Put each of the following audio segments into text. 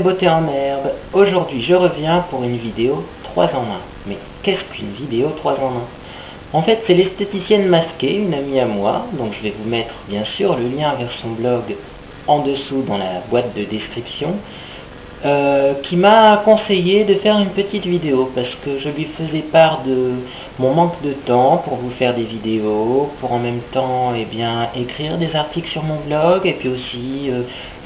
beauté en herbe. Aujourd'hui je reviens pour une vidéo 3 en 1. Mais qu'est-ce qu'une vidéo 3 en 1? En fait c'est l'esthéticienne masquée, une amie à moi, donc je vais vous mettre bien sûr le lien vers son blog en dessous dans la boîte de description, qui m'a conseillé de faire une petite vidéo parce que je lui faisais part de mon manque de temps pour vous faire des vidéos, pour en même temps écrire des articles sur mon blog et puis aussi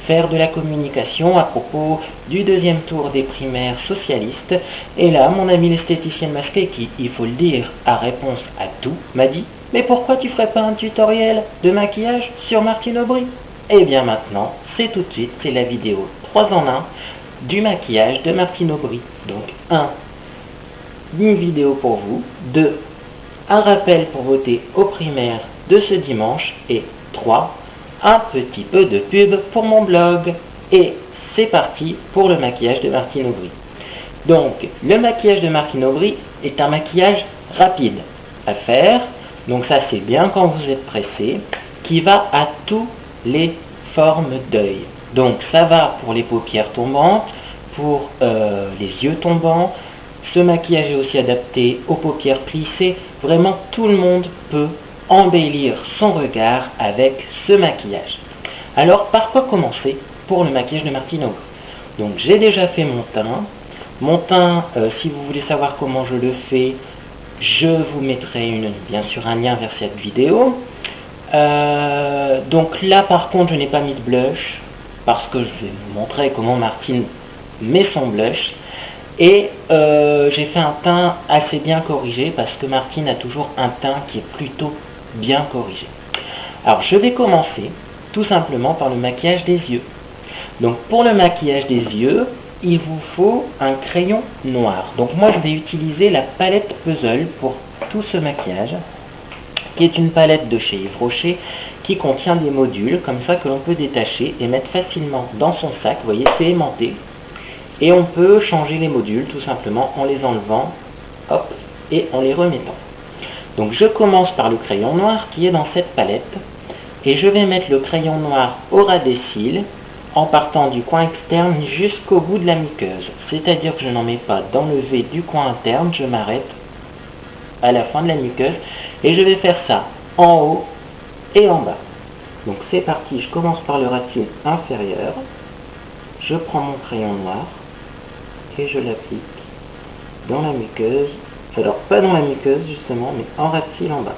faire de la communication à propos du deuxième tour des primaires socialistes. Et là, mon ami l'esthéticienne masquée, qui, il faut le dire, a réponse à tout, m'a dit « Mais pourquoi tu ferais pas un tutoriel de maquillage sur Martine Aubry ?» Et bien maintenant, c'est tout de suite, c'est la vidéo 3 en 1 du maquillage de Martine Aubry. Donc 1, une vidéo pour vous, 2, un rappel pour voter aux primaires de ce dimanche, et 3, un petit peu de pub pour mon blog. Et c'est parti pour le maquillage de Martine Aubry. Donc le maquillage de Martine Aubry est un maquillage rapide à faire, donc ça c'est bien quand vous êtes pressé, qui va à tous les formes d'œil. Donc ça va pour les paupières tombantes, pour les yeux tombants. Ce maquillage est aussi adapté aux paupières plissées. Vraiment tout le monde peut embellir son regard avec ce maquillage. Alors par quoi commencer pour le maquillage de Martine Aubry? Donc j'ai déjà fait mon teint. Mon teint, si vous voulez savoir comment je le fais, je vous mettrai bien sûr un lien vers cette vidéo. Donc là par contre je n'ai pas mis de blush parce que je vais vous montrer comment Martine met son blush, et j'ai fait un teint assez bien corrigé parce que Martine a toujours un teint qui est plutôt bien corrigé. Alors je vais commencer tout simplement par le maquillage des yeux. Donc pour le maquillage des yeux, il vous faut un crayon noir. Donc moi je vais utiliser la palette Puzzle pour tout ce maquillage, qui est une palette de chez Yves Rocher qui contient des modules comme ça que l'on peut détacher et mettre facilement dans son sac. Vous voyez, c'est aimanté. Et on peut changer les modules tout simplement en les enlevant, hop, et en les remettant. Donc je commence par le crayon noir qui est dans cette palette, et je vais mettre le crayon noir au ras des cils en partant du coin externe jusqu'au bout de la muqueuse. C'est-à-dire que je n'en mets pas dans le V du coin interne, je m'arrête à la fin de la muqueuse, et je vais faire ça en haut et en bas. Donc c'est parti, je commence par le ras de cils inférieur, je prends mon crayon noir et je l'applique dans la muqueuse, alors pas dans la muqueuse justement, mais en ras de cils en bas.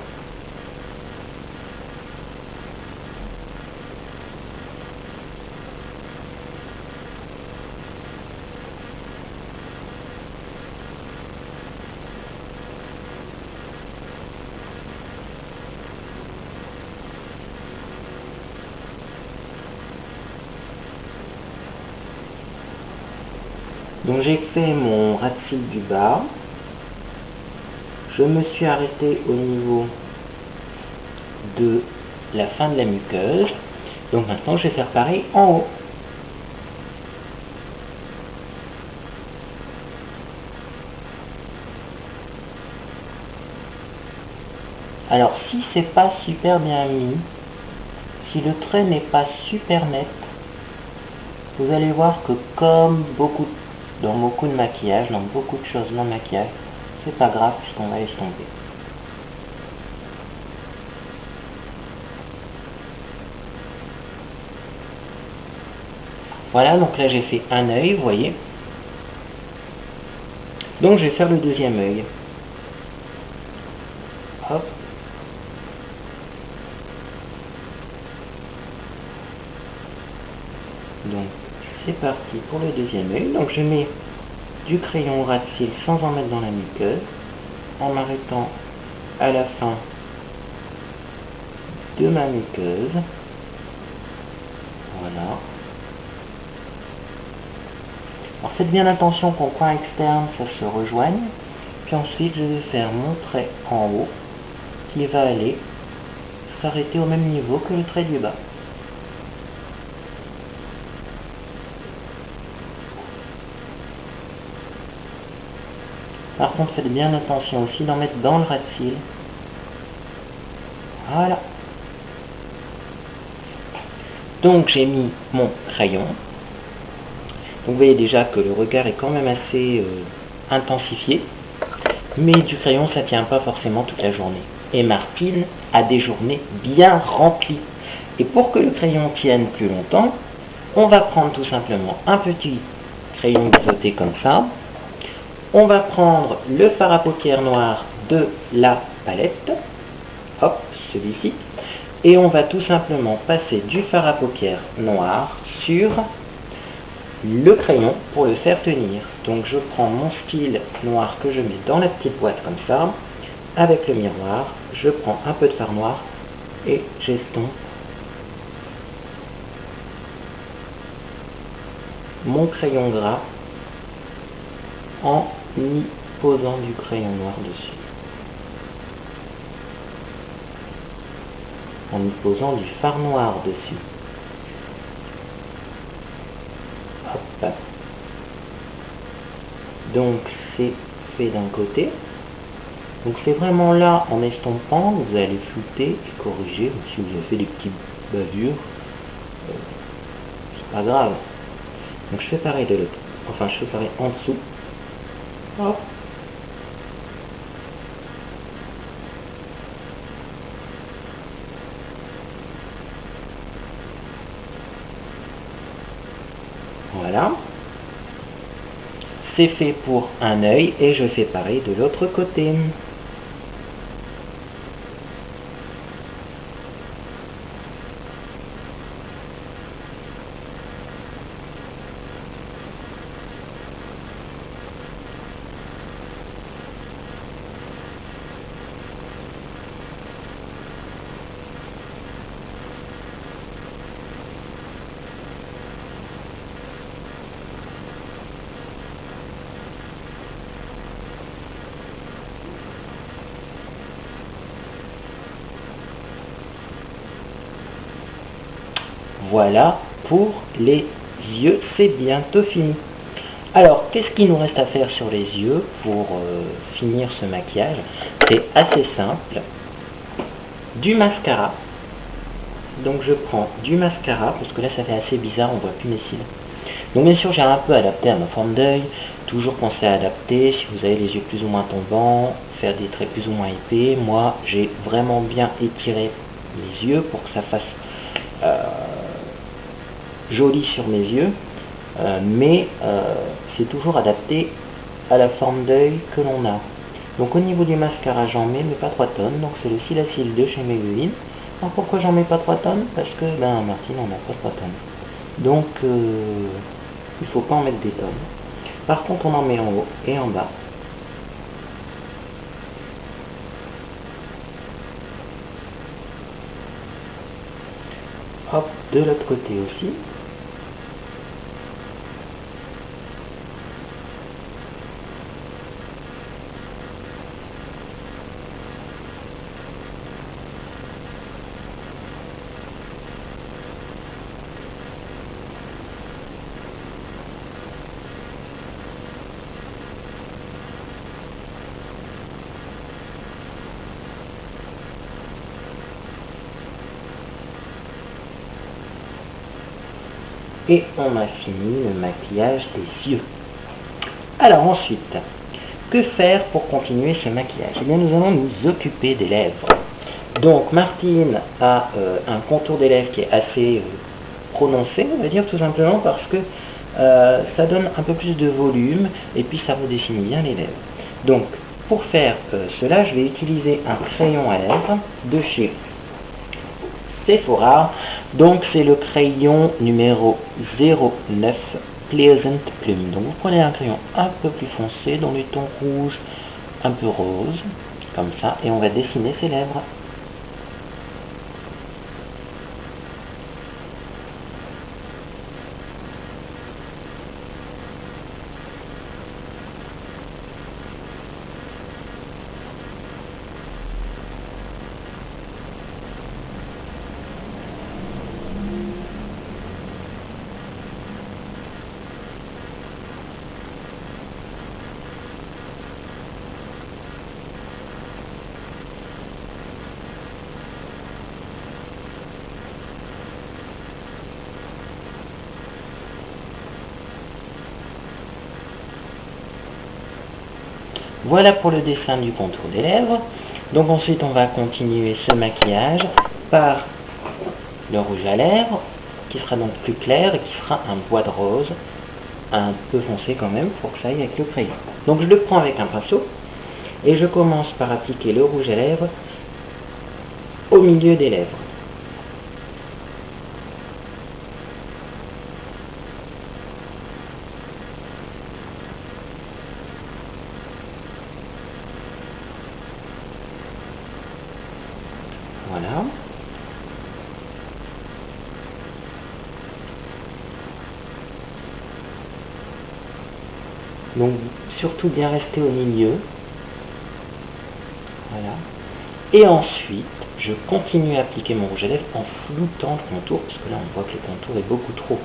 Donc j'ai fait mon ras de cils du bas, je me suis arrêté au niveau de la fin de la muqueuse, donc maintenant je vais faire pareil en haut. Alors si c'est pas super bien mis, si le trait n'est pas super net, vous allez voir que comme dans beaucoup de maquillage, dans beaucoup de choses dans le maquillage, c'est pas grave puisqu'on va laisser tomber. Voilà, donc là j'ai fait un œil, vous voyez. Donc je vais faire le deuxième œil. Hop. Donc c'est parti pour le deuxième œil. Donc je mets du crayon au ras de cils sans en mettre dans la muqueuse, en m'arrêtant à la fin de ma muqueuse. Voilà. Alors faites bien attention qu'au coin externe ça se rejoigne. Puis ensuite je vais faire mon trait en haut qui va aller s'arrêter au même niveau que le trait du bas. Par contre, faites bien attention aussi d'en mettre dans le ras de cils. Voilà. Donc j'ai mis mon crayon. vous voyez déjà que le regard est quand même assez intensifié, mais du crayon ça ne tient pas forcément toute la journée. Et Martine a des journées bien remplies. Et pour que le crayon tienne plus longtemps, on va prendre tout simplement un petit crayon biseauté comme ça. On va prendre le fard à paupières noir de la palette, hop, celui-ci, et on va tout simplement passer du fard à paupières noir sur le crayon pour le faire tenir. Donc je prends mon style noir que je mets dans la petite boîte comme ça, avec le miroir, je prends un peu de fard noir et j'estompe mon crayon gras en y posant du crayon noir dessus. En y posant du fard noir dessus. Hop. Donc c'est fait d'un côté. Donc c'est vraiment là, en estompant, vous allez flouter et corriger. Si vous avez fait des petites bavures, c'est pas grave. Donc je fais pareil de l'autre. Enfin je fais pareil en dessous. Hop. Voilà. C'est fait pour un œil et je fais pareil de l'autre côté. Voilà pour les yeux, c'est bientôt fini. Alors, qu'est-ce qu'il nous reste à faire sur les yeux pour finir ce maquillage? C'est assez simple. Du mascara. Donc je prends du mascara, parce que là ça fait assez bizarre, on voit plus mes cils. Donc bien sûr j'ai un peu adapté à ma forme d'œil, toujours penser à adapter, si vous avez les yeux plus ou moins tombants, faire des traits plus ou moins épais. Moi j'ai vraiment bien étiré mes yeux pour que ça fasse joli sur mes yeux, mais c'est toujours adapté à la forme d'œil que l'on a. Donc au niveau du mascara j'en mets, mais pas 3 tonnes, donc c'est le Silacil de chez Maybelline. Alors pourquoi j'en mets pas 3 tonnes? Parce que Martine on n'a pas 3 tonnes. Donc il faut pas en mettre des tonnes. Par contre on en met en haut et en bas. Hop, de l'autre côté aussi. Et on a fini le maquillage des yeux. Alors ensuite, que faire pour continuer ce maquillage? Eh bien nous allons nous occuper des lèvres. Donc Martine a un contour des lèvres qui est assez prononcé, on va dire tout simplement parce que ça donne un peu plus de volume et puis ça redessine bien les lèvres. Donc pour faire cela, je vais utiliser un crayon à lèvres de chez Sephora. Donc c'est le crayon numéro 09 Pleasant Plume. Donc vous prenez un crayon un peu plus foncé dans les tons rouge, un peu rose, comme ça, et on va dessiner ses lèvres. Voilà pour le dessin du contour des lèvres. Donc ensuite on va continuer ce maquillage par le rouge à lèvres, qui sera donc plus clair et qui sera un bois de rose, un peu foncé quand même pour que ça aille avec le crayon. Donc je le prends avec un pinceau et je commence par appliquer le rouge à lèvres au milieu des lèvres. Voilà. Donc surtout bien rester au milieu. Voilà. Et ensuite, je continue à appliquer mon rouge à lèvres en floutant le contour, parce que là on voit que le contour est beaucoup trop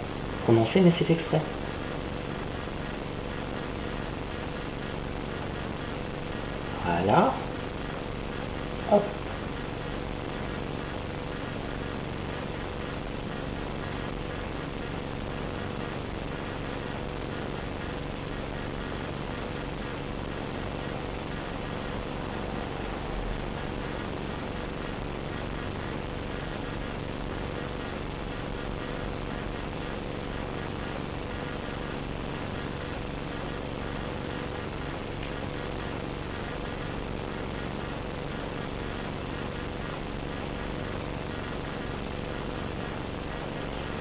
prononcé, mais c'est exprès. Voilà. Hop.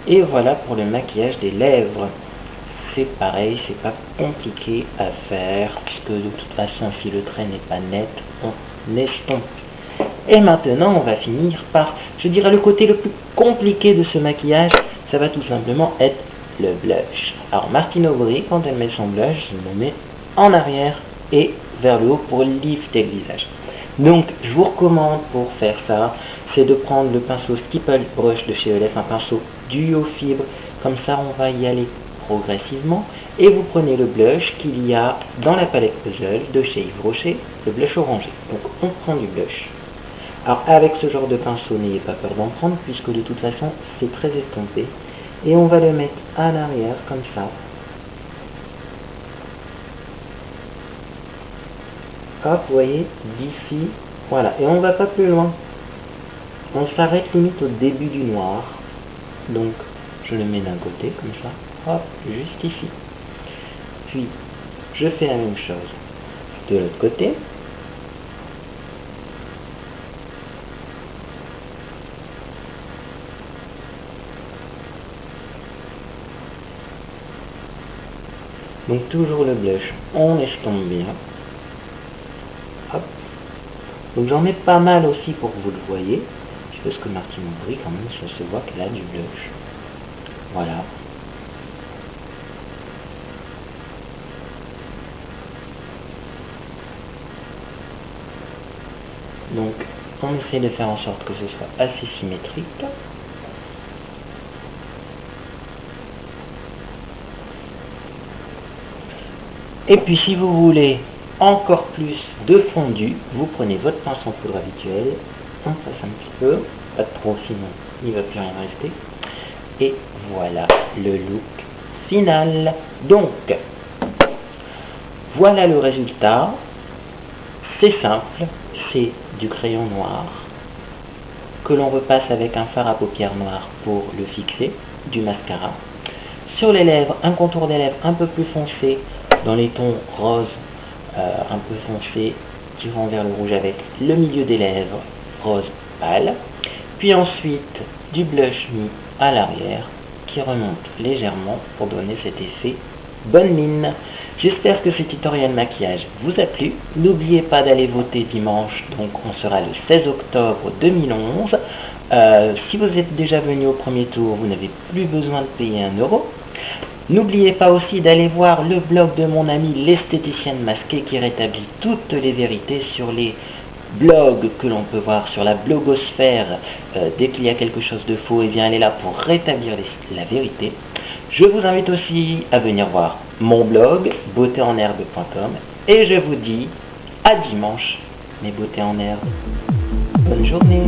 Et voilà pour le maquillage des lèvres. C'est pareil, c'est pas compliqué à faire, puisque de toute façon, si le trait n'est pas net, on estompe. Et maintenant, on va finir par, je dirais, le côté le plus compliqué de ce maquillage, ça va tout simplement être le blush. Alors, Martine Aubry, quand elle met son blush, elle le met en arrière et vers le haut pour lifter le visage. Donc, je vous recommande pour faire ça, c'est de prendre le pinceau Stipple Brush de chez ELF, un pinceau duo fibre, comme ça on va y aller progressivement, et vous prenez le blush qu'il y a dans la palette Puzzle de chez Yves Rocher, le blush orangé. Donc on prend du blush. Alors avec ce genre de pinceau, n'ayez pas peur d'en prendre, puisque de toute façon c'est très estompé, et on va le mettre à l'arrière comme ça. Hop, vous voyez, d'ici, voilà, et on va pas plus loin. On s'arrête limite au début du noir. Donc, je le mets d'un côté, comme ça, hop, juste ici. Puis, je fais la même chose de l'autre côté. Donc, toujours le blush, on estompe bien. Hop. Donc, j'en ai pas mal aussi pour que vous le voyez. Parce que Martine Aubry, quand même, ça se voit qu'elle a du blush. Voilà. Donc, on essaie de faire en sorte que ce soit assez symétrique. Et puis, si vous voulez encore plus de fondu, vous prenez votre pince en poudre habituelle, on passe un petit peu, pas trop, sinon il ne va plus rien rester. Et voilà le look final. Donc, voilà le résultat. C'est simple, c'est du crayon noir que l'on repasse avec un fard à paupières noires pour le fixer, du mascara. Sur les lèvres, un contour des lèvres un peu plus foncé, dans les tons rose, un peu foncé, qui vont vers le rouge avec le milieu des lèvres rose pâle. Puis ensuite, du blush mis à l'arrière, qui remonte légèrement pour donner cet effet bonne mine. J'espère que ce tutoriel maquillage vous a plu. N'oubliez pas d'aller voter dimanche, donc on sera le 16 octobre 2011. Si vous êtes déjà venu au premier tour, vous n'avez plus besoin de payer 1 €. N'oubliez pas aussi d'aller voir le blog de mon amie l'esthéticienne masquée qui rétablit toutes les vérités sur les blogs que l'on peut voir sur la blogosphère. Dès qu'il y a quelque chose de faux, et bien elle est là pour rétablir la vérité. Je vous invite aussi à venir voir mon blog beautéenherbe.com et je vous dis à dimanche mes beautés en herbe. Bonne journée.